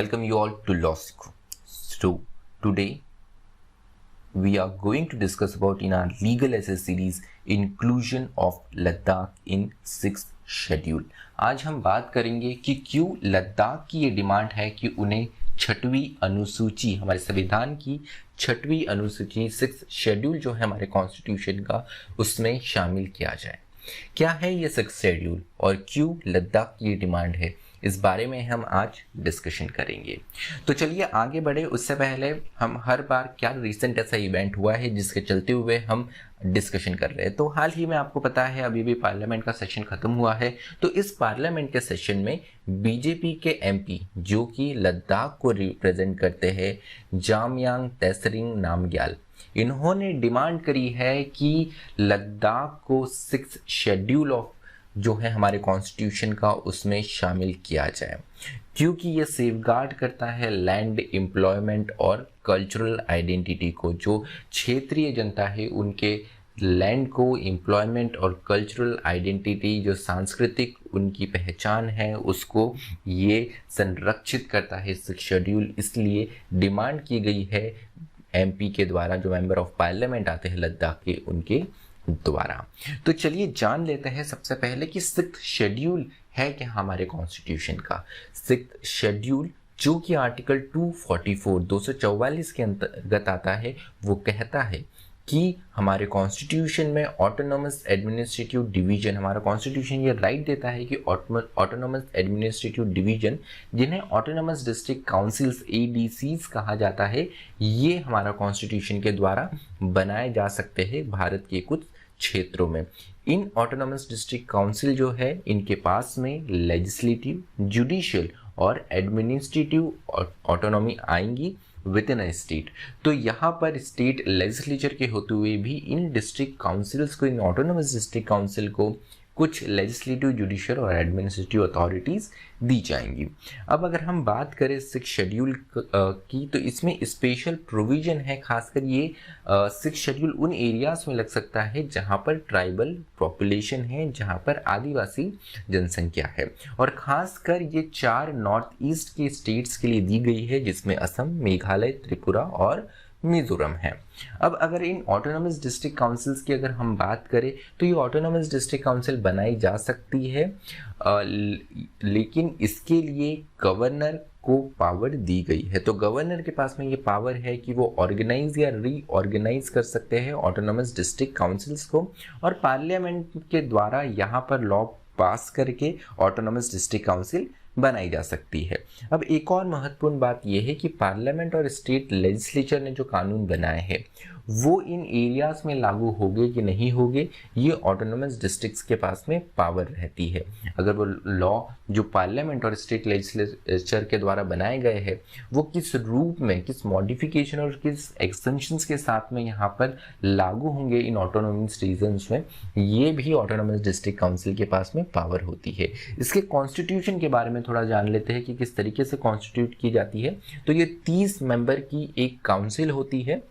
Welcome you all to Law School. So today we are going to discuss about in our legal essay series inclusion of Ladakh in 6th schedule. आज हम बात करेंगे कि क्यों लद्दाख की ये demand है कि उन्हें छठवीं अनुसूची, हमारे संविधान की छठवीं अनुसूची 6th शेड्यूल जो है हमारे कॉन्स्टिट्यूशन का, उसमें शामिल किया जाए। क्या है ये 6th शेड्यूल और क्यों लद्दाख की ये डिमांड है, इस बारे में हम आज डिस्कशन करेंगे। तो चलिए आगे बढ़े। उससे पहले हम हर बार क्या रिसेंट ऐसा इवेंट हुआ है जिसके चलते हुए हम डिस्कशन कर रहे हैं। तो हाल ही में आपको पता है अभी भी पार्लियामेंट का सेशन खत्म हुआ है। तो इस पार्लियामेंट के सेशन में बीजेपी के एमपी जो कि लद्दाख को रिप्रेजेंट करते हैं, जामयांग तैसरिंग नामग्याल, इन्होंने डिमांड करी है कि लद्दाख को 6th शेड्यूल ऑफ जो है हमारे कॉन्स्टिट्यूशन का उसमें शामिल किया जाए, क्योंकि ये सेफगार्ड करता है लैंड, एम्प्लॉयमेंट और कल्चरल आइडेंटिटी को। जो क्षेत्रीय जनता है उनके लैंड को, एम्प्लॉयमेंट और कल्चरल आइडेंटिटी, जो सांस्कृतिक उनकी पहचान है, उसको ये संरक्षित करता है 6th शेड्यूल। इसलिए डिमांड की गई है एमपी के द्वारा, जो मेंबर ऑफ पार्लियामेंट आते हैं लद्दाख के, उनके द्वारा। तो चलिए जान लेते हैं सबसे पहले कि 6th शेड्यूल है क्या हमारे कॉन्स्टिट्यूशन का। 6th शेड्यूल जो कि आर्टिकल 244 के अंतर्गत आता है, वो कहता है कि हमारे कॉन्स्टिट्यूशन में ऑटोनोमस एडमिनिस्ट्रेटिव डिवीजन, हमारा कॉन्स्टिट्यूशन ये राइट देता है कि ऑटोनोमस एडमिनिस्ट्रेटिव डिवीजन, जिन्हें ऑटोनोमस डिस्ट्रिक्ट काउंसिल्स ADCs कहा जाता है, ये हमारा कॉन्स्टिट्यूशन के द्वारा बनाए जा सकते हैं भारत के कुछ क्षेत्रों में। इन ऑटोनोमस डिस्ट्रिक्ट काउंसिल जो है, इनके पास में लेजिस्लेटिव, जुडिशियल और एडमिनिस्ट्रेटिव ऑटोनॉमी आएंगी विद इन अ स्टेट। तो यहाँ पर स्टेट लेजिस्लेचर के होते हुए भी इन डिस्ट्रिक्ट काउंसिल्स को, इन ऑटोनोमस डिस्ट्रिक्ट काउंसिल को कुछ लेजिस्लेटिव, जुडिशियल और एडमिनिस्ट्रेटिव अथॉरिटीज़ दी जाएंगी। अब अगर हम बात करें 6th शेड्यूल की, तो इसमें स्पेशल प्रोविजन है। खासकर ये 6th शेड्यूल उन एरियाज में लग सकता है जहाँ पर ट्राइबल पॉपुलेशन है, जहाँ पर आदिवासी जनसंख्या है, और खासकर ये 4 नॉर्थ ईस्ट के स्टेट्स के लिए दी गई है, जिसमें असम, मेघालय, त्रिपुरा और मिजोरम है। अब अगर इन ऑटोनोमस डिस्ट्रिक्ट काउंसिल्स की अगर हम बात करें, तो ये ऑटोनोमस डिस्ट्रिक्ट काउंसिल बनाई जा सकती है, लेकिन इसके लिए गवर्नर को पावर दी गई है। तो गवर्नर के पास में ये पावर है कि वो ऑर्गेनाइज या रीऑर्गेनाइज कर सकते हैं ऑटोनोमस डिस्ट्रिक्ट काउंसिल्स को, और पार्लियामेंट के द्वारा यहाँ पर लॉ पास करके ऑटोनोमस डिस्ट्रिक्ट काउंसिल बनाई जा सकती है। अब एक और महत्वपूर्ण बात यह है कि पार्लियामेंट और स्टेट लेजिस्लेचर ने जो कानून बनाए हैं, वो इन एरियाज में लागू होंगे कि नहीं होंगे, ये ऑटोनोमस डिस्ट्रिक्ट्स के पास में पावर रहती है। अगर वो लॉ जो पार्लियामेंट और स्टेट लेजिस्लेचर के द्वारा बनाए गए हैं, वो किस रूप में, किस मॉडिफिकेशन और किस एक्सटेंशंस के साथ में यहाँ पर लागू होंगे इन ऑटोनोमस रीजन्स में, ये भी ऑटोनोमस डिस्ट्रिक्ट काउंसिल के पास में पावर होती है। इसके कॉन्स्टिट्यूशन के बारे में थोड़ा जान लेते हैं कि किस तरीके से कॉन्स्टिट्यूट की जाती है। तो ये 30 मेंबर की एक काउंसिल होती है,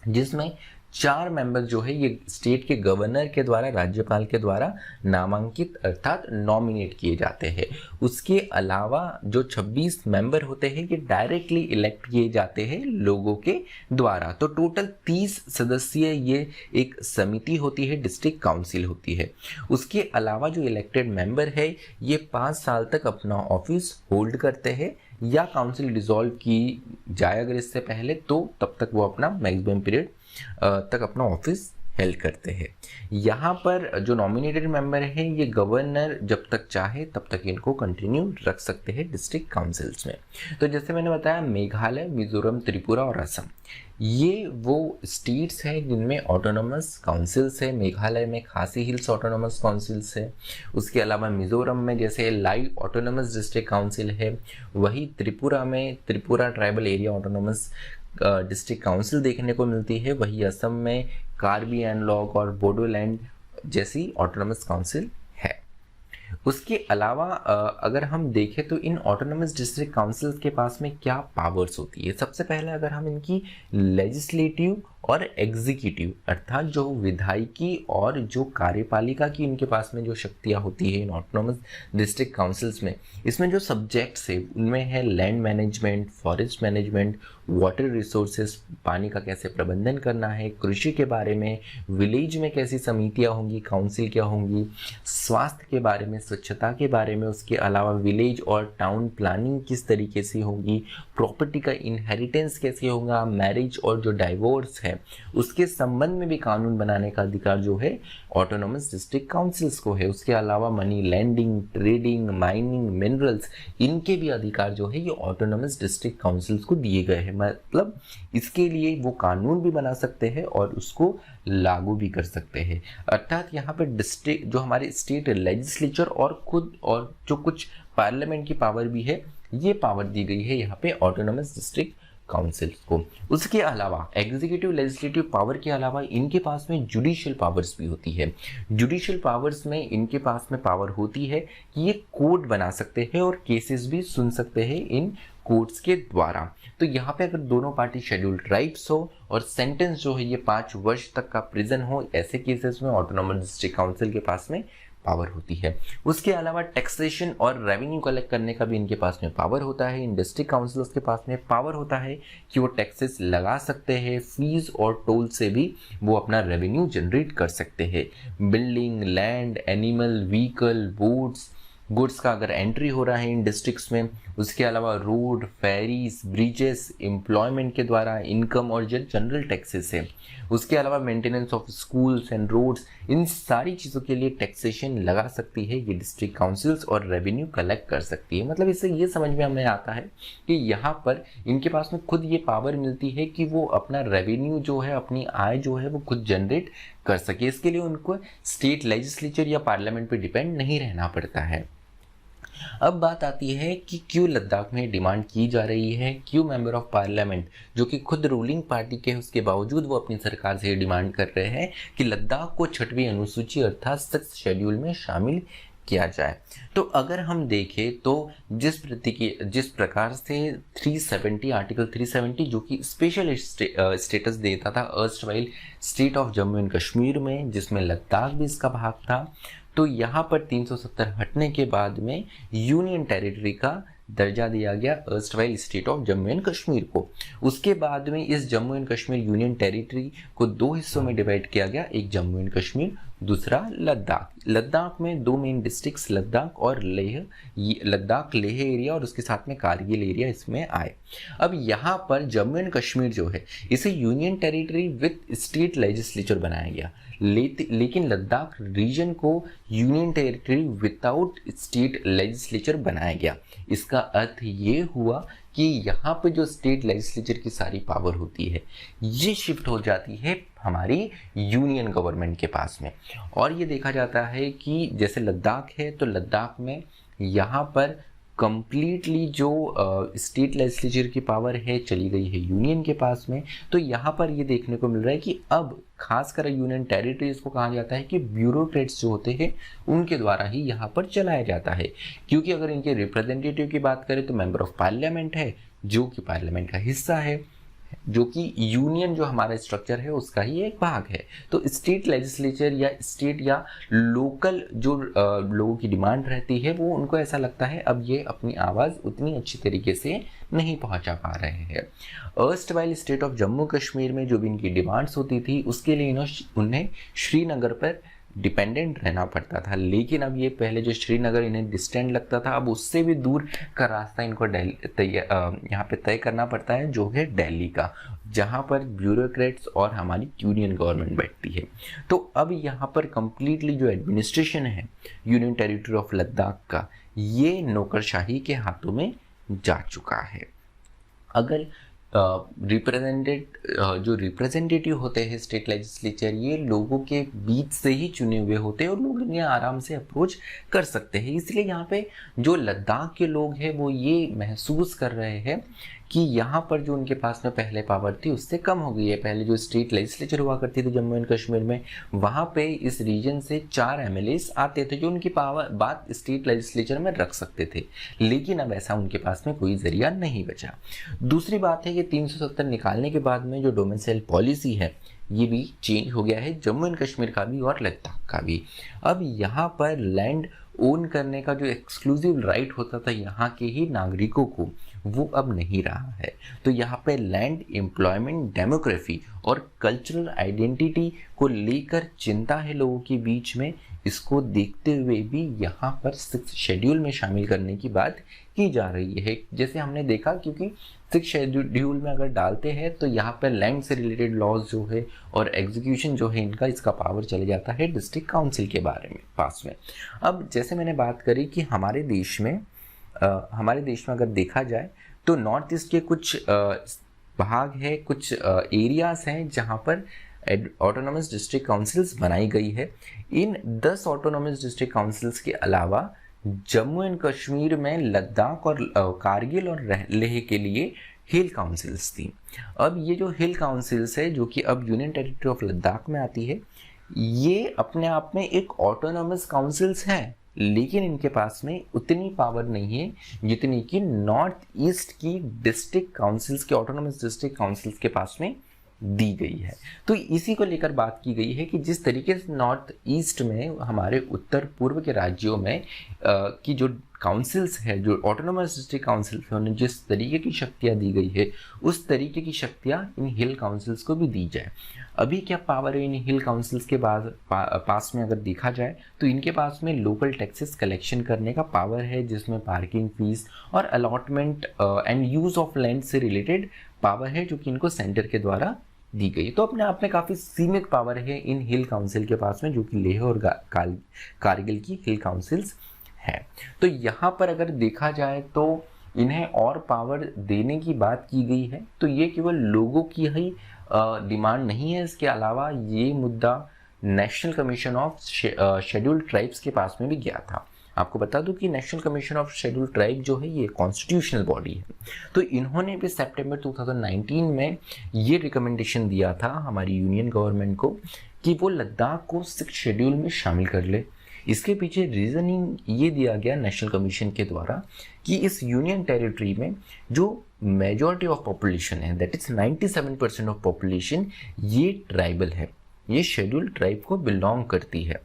जिसमें 4 मेंबर जो है ये स्टेट के गवर्नर के द्वारा, राज्यपाल के द्वारा नामांकित अर्थात नॉमिनेट किए जाते हैं। उसके अलावा जो 26 मेंबर होते हैं ये डायरेक्टली इलेक्ट किए जाते हैं लोगों के द्वारा। तो टोटल 30 सदस्यीय ये एक समिति होती है, डिस्ट्रिक्ट काउंसिल होती है। उसके अलावा जो इलेक्टेड मेंबर है ये 5 साल तक अपना ऑफिस होल्ड करते हैं, या काउंसिल डिसॉल्व की जाए अगर इससे पहले, तो तब तक वो अपना मैक्सिमम पीरियड तक अपना ऑफिस हेल्ड करते हैं। यहाँ पर जो नॉमिनेटेड मेंबर है, ये गवर्नर जब तक चाहे तब तक इनको कंटिन्यू रख सकते हैं डिस्ट्रिक्ट काउंसिल्स में। तो जैसे मैंने बताया, मेघालय, मिजोरम, त्रिपुरा और असम, ये वो स्टेट्स हैं जिनमें ऑटोनोमस काउंसिल्स है। मेघालय में खासी हिल्स ऑटोनोमस काउंसिल्स है। उसके अलावा मिजोरम में जैसे लाई ऑटोनोमस डिस्ट्रिक्ट काउंसिल है, वही त्रिपुरा में Tripura tribal area autonomous district council देखने को मिलती है। वही असम में कार्बी एनलॉग और बोडोलैंड जैसी ऑटोनोमस काउंसिल है। उसके अलावा अगर हम देखें तो इन ऑटोनोमस डिस्ट्रिक्ट काउंसिल्स के पास में क्या पावर्स होती है। सबसे पहले अगर हम इनकी लेजिस्लेटिव और एग्जीक्यूटिव अर्थात जो विधायिकी और जो कार्यपालिका की इनके पास में जो शक्तियाँ होती है इन ऑटोनोमस डिस्ट्रिक्ट काउंसिल्स में, इसमें जो सब्जेक्ट्स है उनमें है land management, forest management, water resources, पानी का कैसे प्रबंधन करना है, कृषि के बारे में, विलेज में कैसी समितियाँ होंगी, काउंसिल क्या होंगी, स्वास्थ्य के बारे में, स्वच्छता के बारे में, उसके अलावा विलेज और टाउन प्लानिंग किस तरीके से होगी, प्रॉपर्टी का इनहेरिटेंस कैसे होगा, मैरिज और जो डाइवोर्स है उसके संबंध में भी कानून बनाने का अधिकार जो है ऑटोनोमस डिस्ट्रिक्ट काउंसिल्स को है। उसके अलावा money landing, trading, mining, minerals, इनके भी अधिकार जो है ये ऑटोनोमस डिस्ट्रिक्ट काउंसिल्स को दिए गए हैं। मतलब इसके लिए वो कानून भी बना सकते हैं और उसको लागू भी कर सकते हैं। अर्थात यहाँ पे डिस्ट्रिक्ट जो हमारे स्टेट लेजिस्लेचर और खुद और जो कुछ पार्लियामेंट की पावर भी है, ये पावर दी गई है यहाँ पे ऑटोनोमस डिस्ट्रिक्ट काउंसिल्स को। उसके अलावा एग्जीक्यूटिव लेजिस्लेटिव पावर के अलावा इनके पास में जुडिशियल पावर्स भी होती है। जुडिशियल पावर्स में इनके पास में पावर होती है कि ये कोर्ट बना सकते हैं और केसेस भी सुन सकते हैं इन कोर्ट्स के द्वारा। तो यहाँ पे अगर दोनों पार्टी शेड्यूल्ड ट्राइब्स हो और सेंटेंस जो है ये 5 वर्ष तक का प्रिजन हो, ऐसे केसेस में ऑटोनोमस डिस्ट्रिक्ट काउंसिल के पास में पावर होती है। उसके अलावा टैक्सेशन और रेवेन्यू कलेक्ट करने का भी इनके पास में पावर होता है। इन डिस्ट्रिक्ट काउंसिल्स के पास में पावर होता है कि वो टैक्सेस लगा सकते हैं, फीस और टोल से भी वो अपना रेवेन्यू जनरेट कर सकते हैं। Building, land, animal, vehicle, boats, goods का अगर एंट्री हो रहा है इन डिस्ट्रिक्ट्स में, उसके अलावा रोड, फेरीज, ब्रिजेस, एम्प्लॉयमेंट के द्वारा इनकम और जो जनरल टैक्सेस है, उसके अलावा maintenance of schools and roads, इन सारी चीज़ों के लिए टैक्सेशन लगा सकती है ये डिस्ट्रिक्ट काउंसिल्स और रेवेन्यू कलेक्ट कर सकती है। मतलब इससे ये समझ में हमें आता है कि यहाँ पर इनके पास में खुद ये पावर मिलती है कि वो अपना रेवेन्यू जो है, अपनी आय जो है वो खुद जनरेट कर सके। इसके लिए उनको स्टेट लेजिस्लेचर या पार्लियामेंट पे डिपेंड नहीं रहना पड़ता है। अब बात आती है कि क्यों लद्दाख में डिमांड की जा रही है, क्यों मेंबर ऑफ पार्लियामेंट जो कि खुद रूलिंग पार्टी के उसके बावजूद वो अपनी सरकार से डिमांड कर रहे हैं कि लद्दाख को 6वीं अनुसूची अर्थात 6th शेड्यूल में शामिल किया जाए। तो अगर हम देखें तो जिस प्रकार से 370 आर्टिकल 370 जो कि स्पेशल स्टेटस देता था erstwhile state of Jammu and Kashmir में, जिसमें लद्दाख भी इसका भाग था, तो यहाँ पर 370 हटने के बाद में यूनियन टेरिटरी का दर्जा दिया गया erstwhile state of Jammu and Kashmir को। उसके बाद में इस Jammu and Kashmir union territory को 2 हिस्सों में डिवाइड किया गया, एक जम्मू एंड कश्मीर, दूसरा लद्दाख। लद्दाख में 2 मेन डिस्ट्रिक्ट्स लद्दाख और लेह, लद्दाख लेह एरिया और उसके साथ में कारगिल एरिया इसमें आए। अब यहाँ पर जम्मू एंड कश्मीर जो है इसे union territory with state legislature बनाया गया, लेकिन लद्दाख रीजन को union territory without state legislature बनाया गया। इसका अर्थ ये हुआ कि यहाँ पे जो स्टेट लेजिस्लेचर की सारी पावर होती है ये शिफ्ट हो जाती है हमारी यूनियन गवर्नमेंट के पास में। और ये देखा जाता है कि जैसे लद्दाख है तो लद्दाख में यहाँ पर कंप्लीटली जो स्टेट लेजिस्लेचर की पावर है चली गई है यूनियन के पास में। तो यहाँ पर ये देखने को मिल रहा है कि अब खासकर यूनियन टेरिटरीज को कहा जाता है कि ब्यूरोक्रेट्स जो होते हैं उनके द्वारा ही यहाँ पर चलाया जाता है। क्योंकि अगर इनके रिप्रेजेंटेटिव की बात करें तो मेंबर ऑफ पार्लियामेंट है जो कि पार्लियामेंट का हिस्सा है, जो कि यूनियन जो हमारा स्ट्रक्चर है उसका ही एक भाग है। तो स्टेट लेजिस्लेचर या स्टेट या लोकल जो लोगों की डिमांड रहती है वो उनको ऐसा लगता है अब ये अपनी आवाज़ उतनी अच्छी तरीके से नहीं पहुंचा पा रहे हैं। Erstwhile state of Jammu Kashmir में जो भी इनकी डिमांड्स होती थी उसके लिए उन्हें श्रीनगर पर डिपेंडेंट रहना पड़ता था। लेकिन अब ये पहले जो श्रीनगर इन्हें डिस्टेंट लगता था, अब उससे भी दूर का रास्ता इनको यहाँ पे तय करना पड़ता है जो है दिल्ली का, जहाँ पर ब्यूरोक्रेट्स और हमारी यूनियन गवर्नमेंट बैठती है। तो अब यहाँ पर कंप्लीटली जो एडमिनिस्ट्रेशन है यूनियन टेरिटरी ऑफ लद्दाख का ये नौकरशाही के हाथों में जा चुका है। अगर जो रिप्रेजेंटेटिव होते हैं स्टेट लेजिस्लेचर ये लोगों के बीच से ही चुने हुए होते हैं और लोग इन्हें आराम से अप्रोच कर सकते हैं। इसलिए यहाँ पे जो लद्दाख के लोग हैं वो ये महसूस कर रहे हैं कि यहाँ पर जो उनके पास में पहले पावर थी उससे कम हो गई है। पहले जो स्टेट लेजिस्लेचर हुआ करती थी जम्मू एंड कश्मीर में, वहाँ पे इस रीजन से 4 एमएलएस आते थे जो उनकी पावर बात स्टेट लेजिस्लेचर में रख सकते थे, लेकिन अब ऐसा उनके पास में कोई जरिया नहीं बचा। दूसरी बात है कि 370 निकालने के बाद में जो डोमिसाइल पॉलिसी है ये भी चेंज हो गया है, जम्मू एंड कश्मीर का भी और लद्दाख का भी। अब यहाँ पर लैंड ओन करने का जो एक्सक्लूसिव राइट होता था यहाँ के ही नागरिकों को, वो अब नहीं रहा है। तो यहाँ पे लैंड, एम्प्लॉयमेंट, डेमोग्राफी और कल्चरल आइडेंटिटी को लेकर चिंता है लोगों के बीच में। इसको देखते हुए भी यहाँ पर 6 शेड्यूल में शामिल करने की बात की जा रही है। जैसे हमने देखा, क्योंकि 6 शेड्यूल में अगर डालते हैं तो यहाँ पर लैंड से रिलेटेड लॉज जो है और एग्जीक्यूशन जो है इनका, इसका पावर चले जाता है डिस्ट्रिक्ट काउंसिल के बारे में पास में। अब जैसे मैंने बात करी कि हमारे देश में अगर देखा जाए तो नॉर्थ ईस्ट के कुछ भाग है, कुछ एरियाज हैं जहाँ पर ऑटोनॉमस डिस्ट्रिक्ट काउंसिल्स बनाई गई है। इन 10 ऑटोनॉमस डिस्ट्रिक्ट काउंसिल्स के अलावा जम्मू एंड कश्मीर में लद्दाख और कारगिल और लेह के लिए हिल काउंसिल्स थी। अब ये जो हिल काउंसिल्स है जो कि अब यूनियन टेरिटरी ऑफ लद्दाख में आती है, ये अपने आप में एक ऑटोनॉमस काउंसिल्स है, लेकिन इनके पास में उतनी पावर नहीं है जितनी कि नॉर्थ ईस्ट की डिस्ट्रिक्ट काउंसिल्स के, ऑटोनॉमस डिस्ट्रिक्ट काउंसिल्स के पास में दी गई है। तो इसी को लेकर बात की गई है कि जिस तरीके से नॉर्थ ईस्ट में हमारे उत्तर पूर्व के राज्यों में की जो काउंसिल्स है, जो ऑटोनॉमस डिस्ट्रिक्ट काउंसिल्स है, उन्हें जिस तरीके की शक्तियाँ दी गई है उस तरीके की शक्तियाँ इन हिल काउंसिल्स को भी दी जाए। अभी क्या पावर है इन हिल काउंसिल्स के पास में अगर देखा जाए तो इनके पास में लोकल टैक्सेस कलेक्शन करने का पावर है, जिसमें पार्किंग फीस और allotment and use of land से रिलेटेड पावर है जो कि इनको सेंटर के द्वारा दी गई। तो अपने आप में काफ़ी सीमित पावर है इन हिल काउंसिल के पास में, जो कि लेह और कारगिल की हिल काउंसिल्स है। तो यहाँ पर अगर देखा जाए तो इन्हें और पावर देने की बात की गई है, तो ये केवल लोगों की ही डिमांड नहीं है। इसके अलावा ये मुद्दा national commission of scheduled tribes के पास में भी गया था। आपको बता दूं कि national commission of scheduled tribe जो है ये कॉन्स्टिट्यूशनल बॉडी है, तो इन्होंने भी सितंबर 2019 में ये रिकमेंडेशन दिया था हमारी यूनियन गवर्नमेंट को कि वो लद्दाख को 6 शेड्यूल में शामिल कर ले। इसके पीछे रीजनिंग ये दिया गया नेशनल कमीशन के द्वारा कि इस यूनियन टेरिटरी में जो मेजॉरिटी ऑफ पॉपुलेशन है, दैट इज 97% ऑफ पॉपुलेशन, ये ट्राइबल है, ये शेड्यूल्ड ट्राइब को बिलोंग करती है।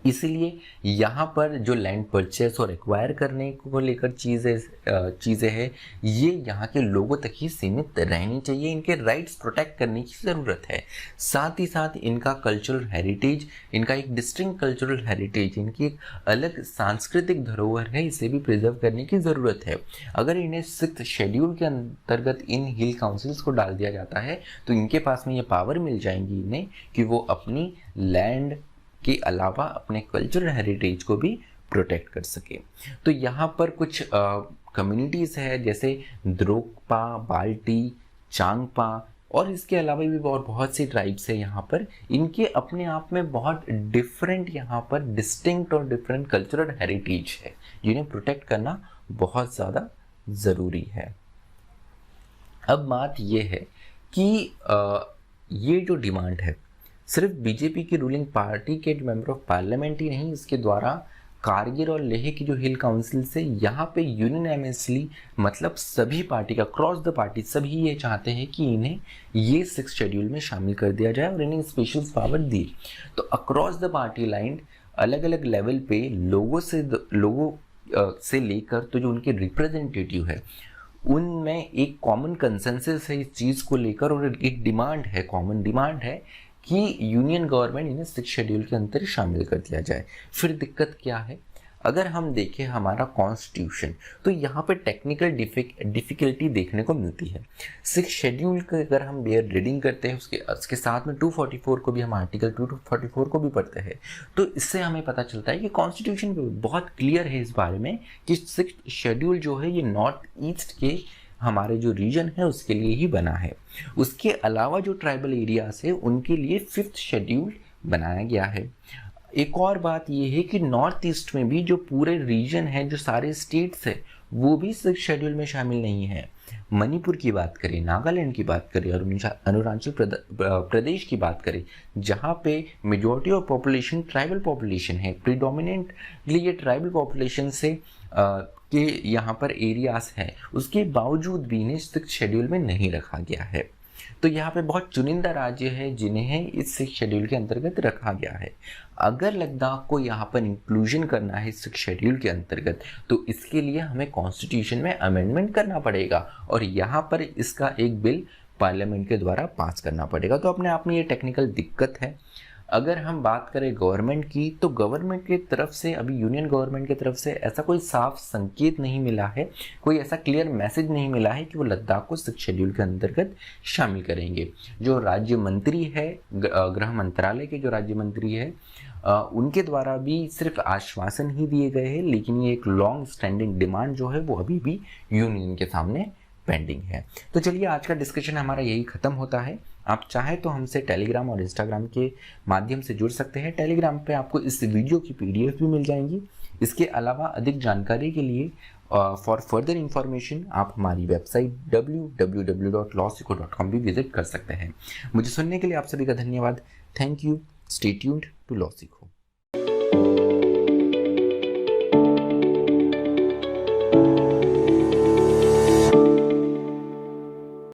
इसलिए यहाँ पर जो लैंड परचेस और एक्वायर करने को लेकर चीज़ें हैं, ये यहाँ के लोगों तक ही सीमित रहनी चाहिए। इनके राइट्स प्रोटेक्ट करने की ज़रूरत है। साथ ही साथ इनका कल्चरल हेरिटेज, इनका एक डिस्टिंक्ट कल्चरल हेरिटेज, इनकी एक अलग सांस्कृतिक धरोहर है, इसे भी प्रिजर्व करने की ज़रूरत है। अगर इन्हें 6th शेड्यूल के अंतर्गत इन हिल काउंसिल्स को डाल दिया जाता है तो इनके पास में ये पावर मिल जाएंगी इन्हें कि वो अपनी लैंड के अलावा अपने कल्चरल हेरिटेज को भी प्रोटेक्ट कर सके। तो यहाँ पर कुछ कम्युनिटीज़ है जैसे द्रोकपा, बाल्टी, चांगपा और इसके अलावा भी और बहुत सी ट्राइब्स है यहाँ पर। इनके अपने आप में बहुत डिफरेंट यहाँ पर डिस्टिंक्ट और डिफरेंट कल्चरल हेरिटेज है जिन्हें प्रोटेक्ट करना बहुत ज़्यादा ज़रूरी है। अब बात ये है कि ये जो डिमांड है सिर्फ बीजेपी की रूलिंग पार्टी के मेंबर ऑफ पार्लियामेंट ही नहीं, इसके द्वारा कारगिल और लेह की जो हिल काउंसिल से यहाँ पे यूनियनली मतलब सभी पार्टी का क्रॉस द पार्टी सभी ये चाहते हैं कि इन्हें ये 6 शेड्यूल में शामिल कर दिया जाए और इन्हें स्पेशल पावर दी। तो अक्रॉस द पार्टी लाइन अलग अलग लेवल पे लोगों से लेकर तो जो उनके रिप्रेजेंटेटिव है उनमें एक कॉमन कंसेंसस है इस चीज़ को लेकर, और एक डिमांड है, कॉमन डिमांड है कि यूनियन गवर्नमेंट इन्हें 6 शेड्यूल के अंदर शामिल कर दिया जाए। फिर दिक्कत क्या है, अगर हम देखें हमारा कॉन्स्टिट्यूशन तो यहाँ पे टेक्निकल डिफ़िकल्टी देखने को मिलती है। 6 शेड्यूल का अगर हम बेयर रीडिंग करते हैं उसके साथ में 244 को भी हम आर्टिकल 244 को भी पढ़ते हैं, तो इससे हमें पता चलता है कि कॉन्स्टिट्यूशन बहुत क्लियर है इस बारे में कि 6 शेड्यूल जो है ये नॉर्थ ईस्ट के हमारे जो रीजन है उसके लिए ही बना है। उसके अलावा जो ट्राइबल एरियाज है उनके लिए 5th शेड्यूल बनाया गया है। एक और बात यह है कि नॉर्थ ईस्ट में भी जो पूरे रीजन है, जो सारे स्टेट्स है, वो भी सिक्स शेड्यूल में शामिल नहीं है। मणिपुर की बात करें, नागालैंड की बात करें, अरुणाचल प्रदेश की बात करें, जहाँ पे majority of population tribal population है, प्रीडोमिनेंटली ये ट्राइबल पॉपुलेशन से के यहाँ पर एरियाज है, उसके बावजूद भी इन्हें सिक्स शेड्यूल में नहीं रखा गया है। तो यहाँ पे बहुत चुनिंदा राज्य है जिन्हें इस सिक्स शेड्यूल के अंतर्गत रखा गया है। अगर लद्दाख को यहाँ पर इंक्लूजन करना है सिक्स शेड्यूल के अंतर्गत, तो इसके लिए हमें कॉन्स्टिट्यूशन में अमेंडमेंट करना पड़ेगा और यहाँ पर इसका एक बिल पार्लियामेंट के द्वारा पास करना पड़ेगा। तो अपने आप में ये टेक्निकल दिक्कत है। अगर हम बात करें गवर्नमेंट की, तो गवर्नमेंट की तरफ से, अभी यूनियन गवर्नमेंट की तरफ से ऐसा कोई साफ संकेत नहीं मिला है, कोई ऐसा क्लियर मैसेज नहीं मिला है कि वो लद्दाख को सिक्स शेड्यूल के अंतर्गत शामिल करेंगे। जो राज्य मंत्री है, गृह मंत्रालय के जो राज्य मंत्री है, उनके द्वारा भी सिर्फ आश्वासन ही दिए गए हैं, लेकिन ये एक लॉन्ग स्टैंडिंग डिमांड जो है वो अभी भी यूनियन के सामने पेंडिंग है। तो चलिए आज का डिस्कशन हमारा यही खत्म होता है। आप चाहे तो हमसे टेलीग्राम और इंस्टाग्राम के माध्यम से जुड़ सकते हैं। टेलीग्राम पे आपको इस वीडियो की PDF भी मिल जाएंगी। इसके अलावा अधिक जानकारी के लिए फॉर फर्दर इंफॉर्मेशन आप हमारी वेबसाइट www.lawsikho.com भी विजिट कर सकते हैं। मुझे सुनने के लिए आप सभी का धन्यवाद। Thank you. Stay tuned to law सीखो।